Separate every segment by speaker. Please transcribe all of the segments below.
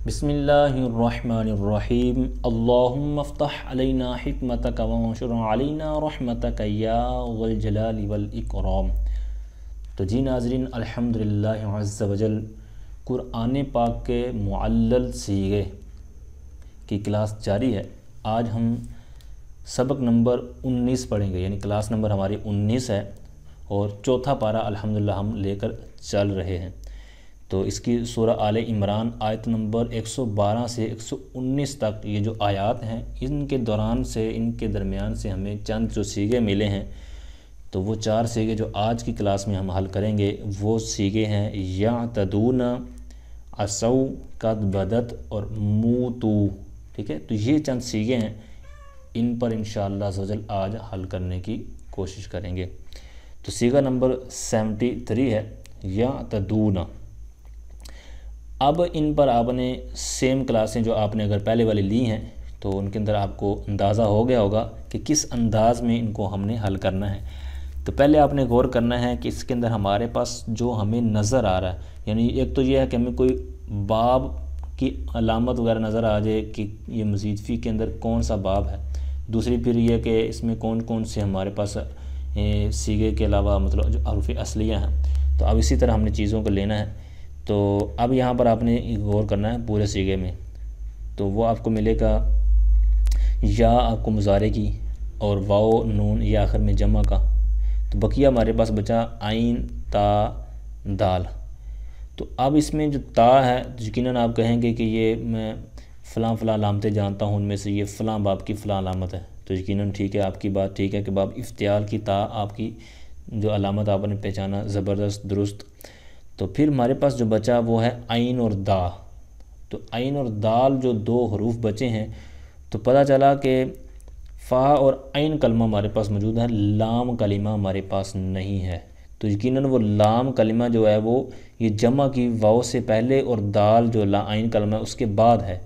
Speaker 1: बिस्मिल्लाहिर्रहमानिर्रहीम अल्लाहुम्मा फ़्तह अलैना हिकमतक वंशुर अलैना रहमतक या वल जलाली वल इकराम। तो जी नाज़रीन, अल्हम्दुलिल्लाह अज़्ज़ा वजल कुरान पाक के मुअल्लल सीगे की क्लास जारी है। आज हम सबक नंबर 19 पढ़ेंगे, यानी क्लास नंबर हमारी 19 है और चौथा पारा अल्हम्दुलिल्लाह हम लेकर चल रहे हैं। तो इसकी सूरह आले इमरान आयत नंबर 112 से 119 तक ये जो आयात हैं, इनके दौरान से इनके दरमियान से हमें चंद जो सीगे मिले हैं, तो वो 4 सीगे जो आज की क्लास में हम हल करेंगे वो सीगे हैं या तदूना, असौ, कद बदत और मूतू। ठीक है, तो ये चंद सीगे हैं, इन पर इंशाअल्लाह अज़्ज़ा वजल आज हल करने की कोशिश करेंगे। तो सीगा नंबर 73 है या तदूना। अब इन पर आपने सेम क्लासें जो आपने अगर पहले वाली ली हैं तो उनके अंदर आपको अंदाज़ा हो गया होगा कि किस अंदाज़ में इनको हमने हल करना है। तो पहले आपने गौर करना है कि इसके अंदर हमारे पास जो हमें नज़र आ रहा है, यानी एक तो ये है कि हमें कोई बाब की अलामत वगैरह नज़र आ जाए कि ये मज़ीद फ़ी के अंदर कौन सा बाब है। दूसरी फिर ये कि इसमें कौन कौन से हमारे पास सीगे के अलावा मतलब जो हरूफ़ असलियाँ हैं। तो अब इसी तरह हमने चीज़ों को लेना है। तो अब यहाँ पर आपने गौर करना है पूरे सीगे में, तो वो आपको मिलेगा या आपको मुज़ारे की और वाओ नून या आखिर में जमा का। तो बकिया हमारे पास बचा आइन ता दाल। तो अब इसमें जो ता है यकीनन आप कहेंगे कि ये मैं फ़लाँ फ़लाँ अलामतें जानता हूँ, उनमें से ये फ़लाँ बाब की फ़लाँ अलामत है। तो यकीनन ठीक है, आपकी बात ठीक है कि बाब इफ्तियाल की ता आपकी जो अलामत आपने पहचाना, ज़बरदस्त दुरुस्त। तो फिर हमारे पास जो बचा वो है आइन और दा। तो आइन और दाल जो दो हरूफ बचे हैं, तो पता चला कि फ़ा और आइन कलमा हमारे पास मौजूद है, लाम कलिमा हमारे पास नहीं है। तो यकीनन वो लाम कलिमा जो है वो ये जमा की वाव से पहले और दाल जो आइन कलमा है उसके बाद है।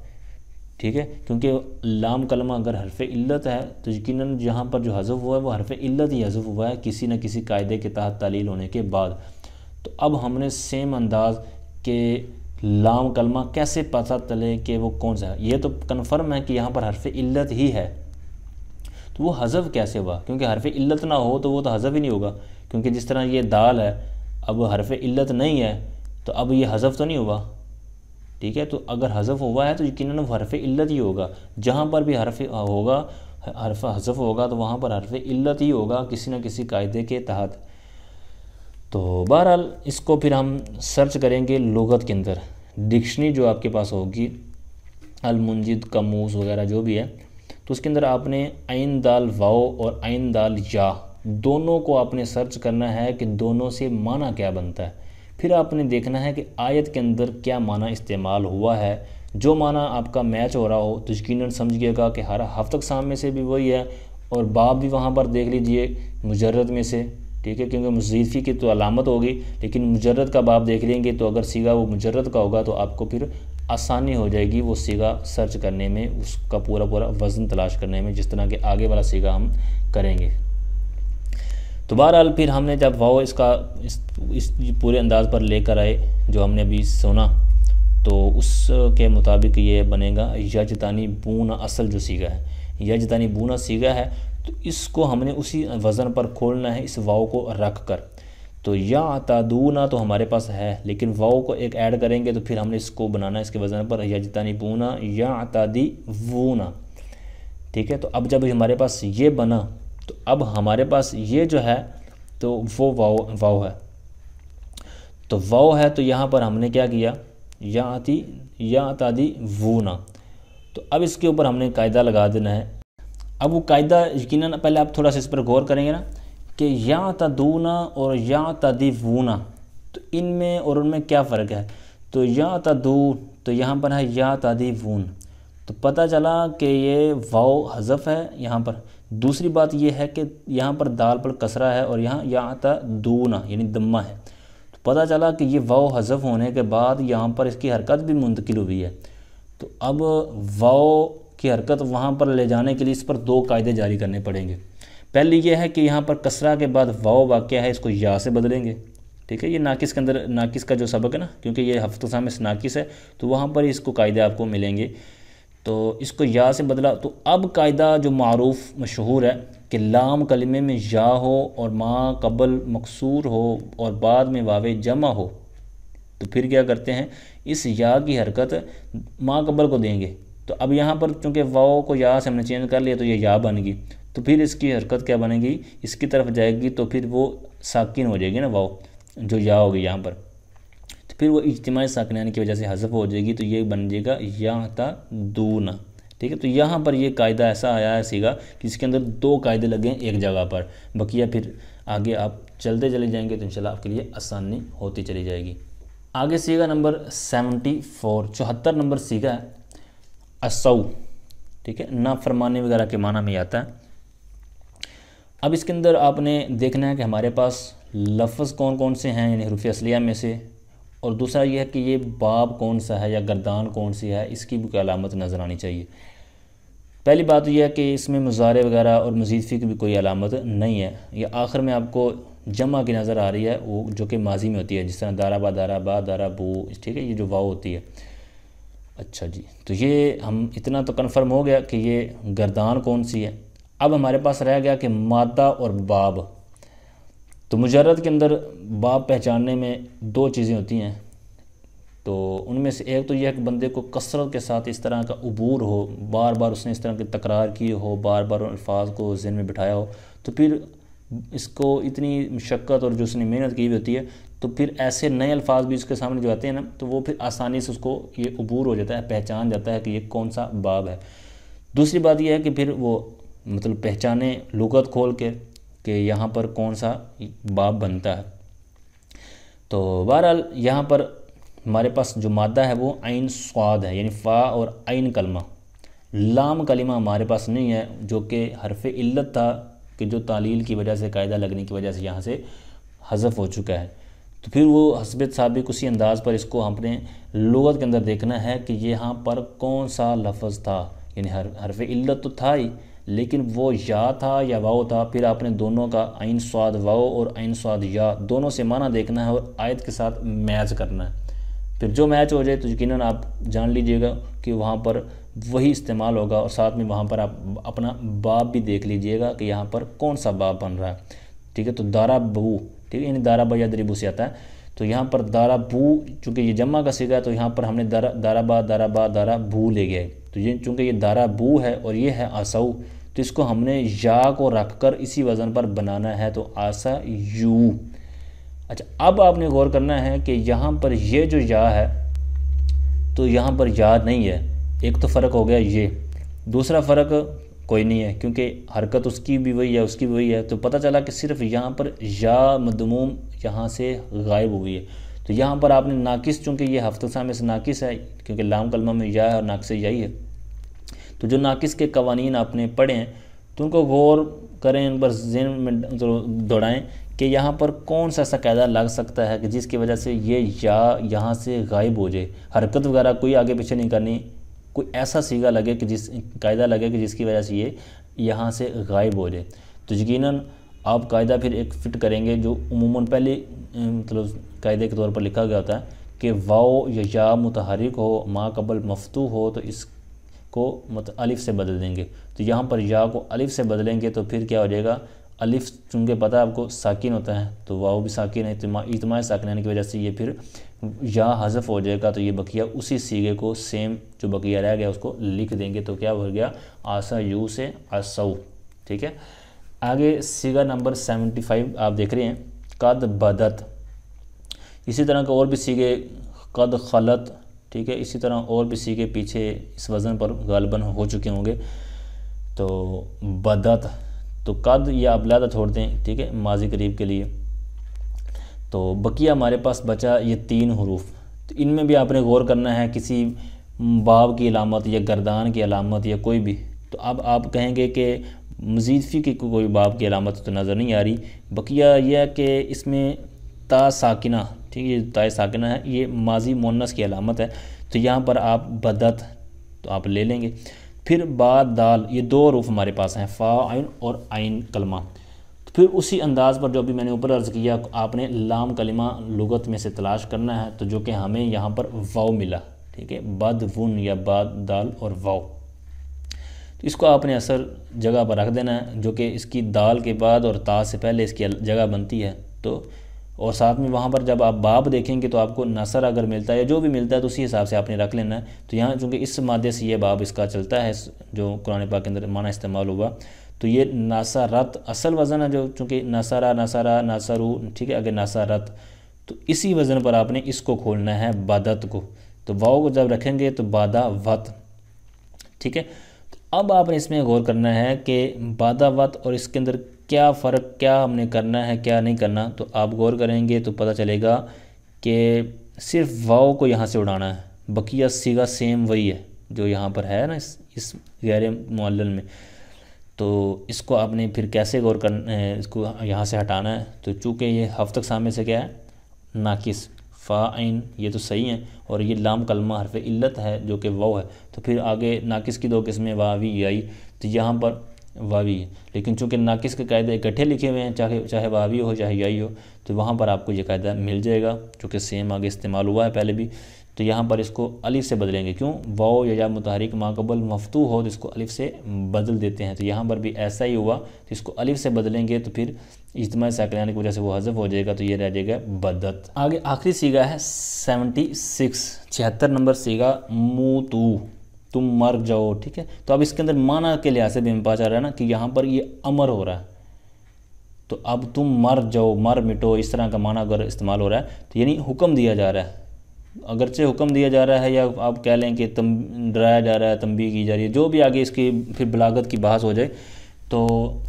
Speaker 1: ठीक है, क्योंकि लाम कलमा अगर हरफ इल्लत है तो यकीनन जहाँ पर जो हज़फ हुआ है वो हरफ इल्लत ही हज़फ हुआ है किसी न किसी कायदे के तहत तालील होने के बाद। तो अब हमने सेम अंदाज के लाम कलमा कैसे पता चले कि वो कौन सा है। ये तो कन्फर्म है कि यहाँ पर हरफ इल्लत ही है, तो वो हज़फ कैसे हुआ? क्योंकि हरफ इल्लत ना हो तो वो तो हज़फ ही नहीं होगा। क्योंकि जिस तरह ये दाल है, अब हरफ इल्लत नहीं है तो अब ये हज़फ तो नहीं हुआ। ठीक है, तो अगर हज़फ हुआ है तो यकीनन वो हरफ इल्लत ही होगा। जहाँ पर भी हरफ होगा, हरफ हज़फ होगा तो वहाँ पर हरफ इल्लत ही होगा किसी न किसी कायदे के तहत। तो बहरहाल इसको फिर हम सर्च करेंगे लुगत के अंदर, डिक्शनरी जो आपके पास होगी, अल-मुंजिद, कमूस वगैरह जो भी है, तो उसके अंदर आपने आइन दाल वाओ और आइन दाल या दोनों को आपने सर्च करना है कि दोनों से माना क्या बनता है। फिर आपने देखना है कि आयत के अंदर क्या माना इस्तेमाल हुआ है। जो माना आपका मैच हो रहा हो तो यकीनन समझिएगा कि हर हफ्तक साम में से भी वही है और बाब भी वहाँ पर देख लीजिए मुजर्रद में से। ठीक है, क्योंकि मुज़ीफ़ी की तो अलामत होगी, लेकिन मुजर्रद का बाब देख लेंगे तो अगर सीगा वो मुजर्रद का होगा तो आपको फिर आसानी हो जाएगी वो सीगा सर्च करने में, उसका पूरा पूरा वज़न तलाश करने में, जिस तरह के आगे वाला सीगा हम करेंगे। तो बहरहाल फिर हमने जब वाओ इसका इस पूरे अंदाज पर लेकर आए जो हमने अभी सुना, तो उसके मुताबिक ये बनेगा यजतानी बूना। असल जो सीगा है यजतानी बूना सीगा है, तो इसको हमने उसी वज़न पर खोलना है, इस वाव को रख कर। तो या तादूना तो हमारे पास है, लेकिन वाव को एक ऐड करेंगे तो फिर हमने इसको बनाना है इसके वज़न पर यजतानी बूना या तादी वूना। ठीक है, तो अब जब हमारे पास ये बना तो अब हमारे पास ये जो है तो वो वाव है। तो वाव है तो यहाँ पर हमने क्या किया, या तादी वूना। तो अब इसके ऊपर हमने कायदा लगा देना है। अब वो कायदा यकीनन पहले आप थोड़ा सा इस पर गौर करेंगे ना कि या तदूना और या तदीवूना, तो इनमें और उनमें क्या फ़र्क है। तो या तदू तो यहाँ पर है या तदीवून, तो पता चला कि ये वाव हज़फ है यहाँ पर। दूसरी बात ये है कि यहाँ पर दाल पर कसरा है और यहाँ या तदूना यानी दम्मा है, तो पता चला कि ये वाव हज़फ होने के बाद यहाँ पर इसकी हरकत भी मुंतकिल हुई है। तो अब वाव की हरकत वहाँ पर ले जाने के लिए इस पर दो कायदे जारी करने पड़ेंगे। पहली ये है कि यहाँ पर कसरा के बाद वाव वाक़या है, इसको या से बदलेंगे। ठीक है, ये नाकिस के अंदर, नाकिस का जो सबक है ना, क्योंकि ये हफ्तसा में नाकिस है तो वहाँ पर इसको कायदे आपको मिलेंगे। तो इसको या से बदला, तो अब कायदा जो मारूफ मशहूर है कि लाम कलमे में या हो और माँ कबल मकसूर हो और बाद में वावे जमा हो, तो फिर क्या करते हैं, इस या की हरकत माँ कबल को देंगे। तो अब यहाँ पर चूँकि वाव को या से हमने चेंज कर लिया तो ये या बन गई, तो फिर इसकी हरकत क्या बनेगी, इसकी तरफ जाएगी, तो फिर वो साकिन हो जाएगी ना वाव जो या होगी यहाँ पर, तो फिर वो इज्तिमाई साकिनानी की वजह से हज़फ हो जाएगी, तो ये बन जाएगा या दूना। ठीक है, तो यहाँ पर ये कायदा ऐसा आया है सीगा कि इसके अंदर दो कायदे लगे हैं एक जगह पर, बकिया फिर आगे आप चलते चले जाएंगे तो इंशाल्लाह आपके लिए आसानी होती चली जाएगी। आगे सीगा नंबर 74, 74 नंबर सीगा है असौ। ठीक है, नाफरमानी वगैरह के माना में आता है। अब इसके अंदर आपने देखना है कि हमारे पास लफ्ज़ कौन कौन से हैं, यानी हरूफ असलिया में से, और दूसरा यह है कि ये बाब कौन सा है या गर्दान कौन सी है, इसकी भी कोई अलामत नज़र आनी चाहिए। पहली बात यह है कि इसमें मुज़ारे वगैरह और मज़ीद फ़ी की भी कोई अलामत नहीं है। ये आखिर में आपको जमा की नज़र आ रही है, वो जो कि माजी में होती है, जिस तरह दारा दारा बू। ठीक है, ये जो वाव होती है। अच्छा जी, तो ये हम इतना तो कन्फर्म हो गया कि ये गर्दान कौन सी है। अब हमारे पास रह गया कि मादा और बाब। तो मुजर्रद के अंदर बाब पहचानने में दो चीज़ें होती हैं, तो उनमें से एक तो यह है कि बंदे को कसरत के साथ इस तरह का उबूर हो, बार बार उसने इस तरह की तकरार की हो, बार बार अल्फाज को ज़हन में बिठाया हो, तो फिर इसको इतनी मशक्क़त और जो उसने मेहनत की हुई होती है, तो फिर ऐसे नए अल्फाज भी उसके सामने जो आते हैं ना, तो वो फिर आसानी से उसको ये उबूर हो जाता है, पहचान जाता है कि ये कौन सा बाब है। दूसरी बात यह है कि फिर वो मतलब पहचाने लुगत खोल के कि यहाँ पर कौन सा बाब बनता है। तो बहरहाल यहाँ पर हमारे पास जो मादा है वो आइन स्वाद है, यानी फ़ा और आइन कलमा। लाम कलिमा हमारे पास नहीं है, जो कि हरफ इल्लत था कि जो तालील की वजह से, कायदा लगने की वजह से यहाँ से हज़फ हो चुका है। तो फिर वो हस्बत साबिक उसी अंदाज़ पर इसको हमने लुगत के अंदर देखना है कि यहाँ पर कौन सा लफ्ज़ था, यानी हरफ इल्लत तो था ही, लेकिन वो या था या वाव था। फिर आपने दोनों का आइन स्वाद वाव और आइन स्वाद या दोनों से माना देखना है और आयत के साथ मैच करना है। फिर जो मैच हो जाए तो यकीनन आप जान लीजिएगा कि वहाँ पर वही इस्तेमाल होगा, और साथ में वहाँ पर आप अपना बाब भी देख लीजिएगा कि यहाँ पर कौन सा बाब बन रहा है। ठीक है, तो दारा बू, ठीक है, यानी दारा बा या दरिबू से आता है। तो यहाँ पर दारा बू, चूँकि ये जम्मा का सीगा है, तो यहाँ पर हमने दारा बू ले गया है। तो ये चूँकि ये दारा बू है और ये है आसाऊ, तो इसको हमने या को रख कर इसी वज़न पर बनाना है, तो आसा यू। अच्छा, अब आपने गौर करना है कि यहाँ पर ये जो या है, तो यहाँ पर या नहीं है। एक तो फ़र्क हो गया ये, दूसरा फ़र्क कोई नहीं है क्योंकि हरकत उसकी भी वही है, उसकी भी वही है। तो पता चला कि सिर्फ यहाँ पर या मदमूम यहाँ से गायब हुई है। तो यहाँ पर आपने नाकिस, चूँकि ये हफ्तसा में से नाकिस है, क्योंकि लाम कलमा में या है और नाकिस यही है, तो जो नाकिस के कवानीन आपने पढ़े हैं तो उनको गौर करें, उन पर ज़हन में दौड़ाएँ कि यहाँ पर कौन सा ऐसा कायदा लग सकता है कि जिसकी वजह से ये या यहाँ से गायब हो जाए। हरकत वगैरह कोई आगे पीछे नहीं करनी, कोई ऐसा सीगा लगे कि कायदा लगे कि जिसकी वजह से ये यहाँ से गायब हो जाए। तो यकीनन आप कायदा फिर एक फ़िट करेंगे जो उमूमन पहले मतलब कायदे के तौर पर लिखा गया होता है कि वाव या मुतहरिक हो, माँ कबल मफ्तू हो, तो इसको अलिफ से बदल देंगे। तो यहाँ पर या को अलिफ से बदलेंगे तो फिर क्या हो जाएगा, अलिफ चूँकि पता है आपको साकिन होता है, तो वाव भी साकिन है, इज्तिमाई साकिनानी की वजह से ये फिर या हज़फ हो जाएगा। तो ये बकिया उसी सीगे को सेम जो बकिया रह गया उसको लिख देंगे, तो क्या हो गया, आसा यू से आसऊ। ठीक है, आगे सीगा नंबर 75 आप देख रहे हैं, कद बदत। इसी तरह का और भी सीगे, कद खलत। ठीक है, इसी तरह और भी सीगे पीछे इस वज़न पर गालबन हो चुके होंगे। तो बदत, तो कद या आप लादा छोड़ दें, ठीक है, माजी करीब के लिए। तो बकिया हमारे पास बचा ये 3 हरूफ। तो इनमें भी आपने गौर करना है किसी बाब की अलामत या गर्दान की अलामत या कोई भी। तो अब आप कहेंगे कि मज़ीद फ़ी की कोई बाब की अलामत तो नज़र नहीं आ रही। बकिया यह है कि इसमें ता साकिना, ठीक है, ये ता साकिना है, ये माजी मुन्नस की अलामत है। तो यहाँ पर आप बदत तो आप ले लेंगे। फिर बाद दाल, ये 2 हरूफ हमारे पास हैं, फ़ा आइन और आइन कलमा। तो फिर उसी अंदाज़ पर जो अभी मैंने ऊपर अर्ज़ किया, आपने लाम कलिमा लुगत में से तलाश करना है, तो जो कि हमें यहाँ पर वाव मिला, ठीक है, बद वुन या बाद दाल और वाव। तो इसको आपने असर जगह पर रख देना है, जो कि इसकी दाल के बाद और ता से पहले इसकी जगह बनती है। तो और साथ में वहाँ पर जब आप बाब देखेंगे तो आपको नसर अगर मिलता है या जो भी मिलता है तो उसी हिसाब से आपने रख लेना है। तो यहाँ चूँकि इस मादे से ये बाब इसका चलता है, जो कुरान पाक के अंदर माना इस्तेमाल हुआ, तो ये नसरत असल वज़न है, जो चूँकि नसरा नसरा नसरू, ठीक है, अगर नसरत, तो इसी वज़न पर आपने इसको खोलना है बदत को। तो वाव को जब रखेंगे तो बादा वत, ठीक है। तो अब आपने इसमें गौर करना है कि बादा वत और इसके अंदर क्या फ़र्क, क्या हमने करना है क्या नहीं करना। तो आप गौर करेंगे तो पता चलेगा कि सिर्फ वाव को यहाँ से उड़ाना है, बकिया सीगा सेम वही है जो यहाँ पर है ना इस गैर मुअल्लल में। तो इसको आपने फिर कैसे गौर करना है, इसको यहाँ से हटाना है। तो चूँकि ये हफ्तक सामने से क्या है, नाकिस फ़ा आइन, ये तो सही है, और ये लाम कलमा हरफ इल्लत है जो कि वाव है। तो फिर आगे नाकिस की दो किस्में वावी आई, तो यहाँ पर वावी है, लेकिन चूँकि नाकिस के कायदे इकट्ठे लिखे हुए हैं, चाहे वावी हो चाहे याई हो, तो वहाँ पर आपको ये कायदा मिल जाएगा, चूँकि सेम आगे इस्तेमाल हुआ है पहले भी। तो यहाँ पर इसको अलिफ से बदलेंगे, क्यों, वाव या मुतहरिक माक़बल मफ्तू हो तो इसको अलिफ से बदल देते हैं। तो यहाँ पर भी ऐसा ही हुआ, तो इसको अलिफ से बदलेंगे तो फिर इज्तिमा साकिनान की वजह से वो हज़फ हो जाएगा, तो ये रह जाएगा बदत। आगे आखिरी सीगा है 76 नंबर सीगा मुतू, तुम मर जाओ, ठीक है। तो अब इसके अंदर माना के लिहाज से भी हमें पता चल रहा है ना कि यहाँ पर ये अमर हो रहा है, तो अब तुम मर जाओ, मर मिटो, इस तरह का माना अगर इस्तेमाल हो रहा है तो यानी हुक्म दिया जा रहा है। अगरचे हुक्म दिया जा रहा है या आप कह लें कि तम डराया जा रहा है, तंबीह की जा रही है, जो भी आगे इसकी फिर बलागत की बहस हो जाए, तो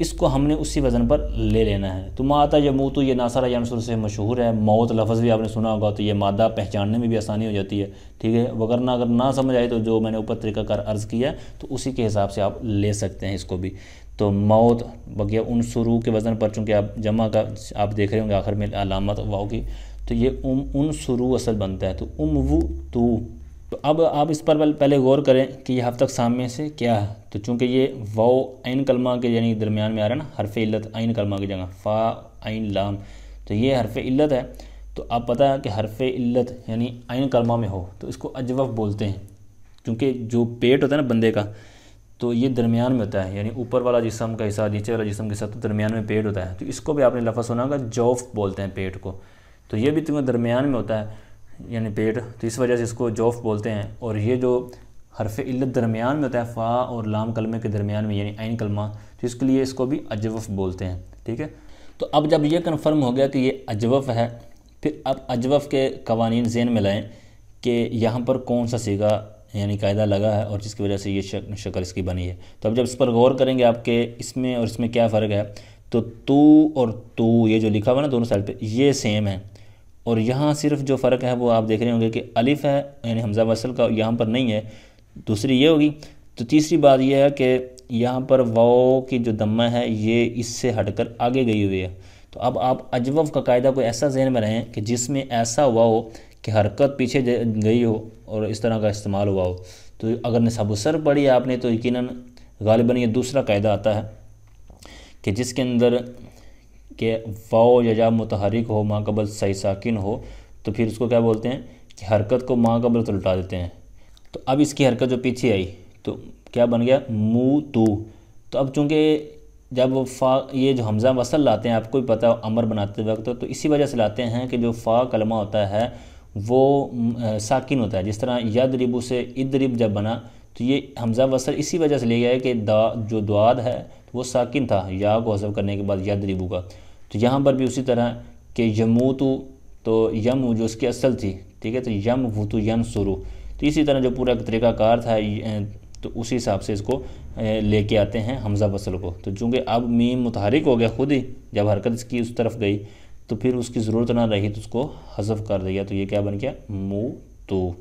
Speaker 1: इसको हमने उसी वज़न पर ले लेना है। तो माता यमूतु, ये नासरा यानसुर से मशहूर है, मौत लफ्ज़ भी आपने सुना होगा, तो ये मादा पहचानने में भी आसानी हो जाती है, ठीक है। वगरना अगर ना समझ आए तो जो मैंने ऊपर तरीक़ाकार अर्ज़ किया तो उसी के हिसाब से आप ले सकते हैं इसको भी। तो मौत बगिया उन शुरू के वज़न पर, चूँकि आप जमा का आप देख रहे होंगे आखिर में अलामत वाव की, तो ये उन शुरू असल बनता है, तो वो तू। तो अब आप इस पर पहले गौर करें कि ये हफ्तक सामने से क्या है। तो चूँकि ये वाव आइन कलमा के यानी दरमियान में आ रहा है ना, हरफ इल्लत आइन कलमा की जगह फ़ा आइन लाम, तो ये हरफ इल्लत है। तो आप पता है कि हरफ इल्लत यानी आइन कलमा में हो तो इसको अजवफ़ बोलते हैं, क्योंकि जो पेट होता है ना बंदे का, तो ये दरमियान में होता है, यानी ऊपर वाला जिस्म का हिस्सा नीचे वाला जिस्म के साथ, तो दरमियान में पेट होता है। तो इसको भी आपने लफ्ज़ सुना होगा, जौफ़ बोलते हैं पेट को। तो ये भी तुम्हें दरमियान में होता है यानी पेट, तो इस वजह से इसको जौफ़ बोलते हैं। और ये जो हरफ इल्लत दरमियान में होता है, फ़ा और लाम कलमे के दरमियान में यानी आइन कलमा, तो इसके लिए इसको भी अजवफ़ बोलते हैं, ठीक है। तो अब जब ये कन्फर्म हो गया कि ये अजवफ़ है, फिर अब अजवफ़ के कवानीन ज़हन में लाएँ कि यहाँ पर कौन सा सीगा यानी कायदा लगा है और जिसकी वजह से ये शक्ल इसकी बनी है। तो अब जब इस पर गौर करेंगे आपके इसमें और इसमें क्या फ़र्क है, तो तू और तू ये जो लिखा हुआ ना दोनों साइड पे, ये सेम है। और यहाँ सिर्फ जो फ़र्क है वो आप देख रहे होंगे कि अलिफ़ है यानी हमज़ा वसल का यहाँ पर नहीं है, दूसरी ये होगी। तो तीसरी बात यह है कि यहाँ पर वाव की जो दम्मा है ये इससे हटकर आगे गई हुई है। तो अब आप अजवफ़ का कायदा कोई ऐसा ज़हन में रहें कि जिसमें ऐसा हुआ हो कि हरकत पीछे गई हो और इस तरह का इस्तेमाल हुआ हो। तो अगर निसाबुसर पढ़ी है आपने तो यकीनन गालिबन ये दूसरा कायदा आता है कि जिसके अंदर कि वाव या मुतहरिक हो, माक़बल सही साकिन हो, तो फिर उसको क्या बोलते हैं कि हरकत को माक़बल तो उल्टा देते हैं। तो अब इसकी हरकत जो पीछे आई तो क्या बन गया, मू तू। तो अब चूँकि जब फ़ा ये जो हमज़ा वसल लाते हैं, आपको भी पता है अमर बनाते वक्त, तो इसी वजह से लाते हैं कि जो फ़ा कलमा होता है वो साकिन होता है। जिस तरह यदरिबु से इदरिब जब बना तो ये हमज़ा वसल इसी वजह से ले गया है कि जो द्वाद है वो साकिन था या को हज़फ करने के बाद यदरिबु का। तो यहाँ पर भी उसी तरह कि यमूतु, तो यम जो उसकी असल थी, ठीक है, तो यम वुतु यन शुरू। तो इसी तरह जो पूरा तरीक़ाकार था तो उसी हिसाब से इसको लेके आते हैं हमज़ा वसल को। तो चूँकि अब मीम मुतहरिक हो गया खुद ही, जब हरकत इसकी उस तरफ गई तो फिर उसकी ज़रूरत ना रही तो उसको हज़फ कर दिया, तो ये क्या बन गया, मू तू।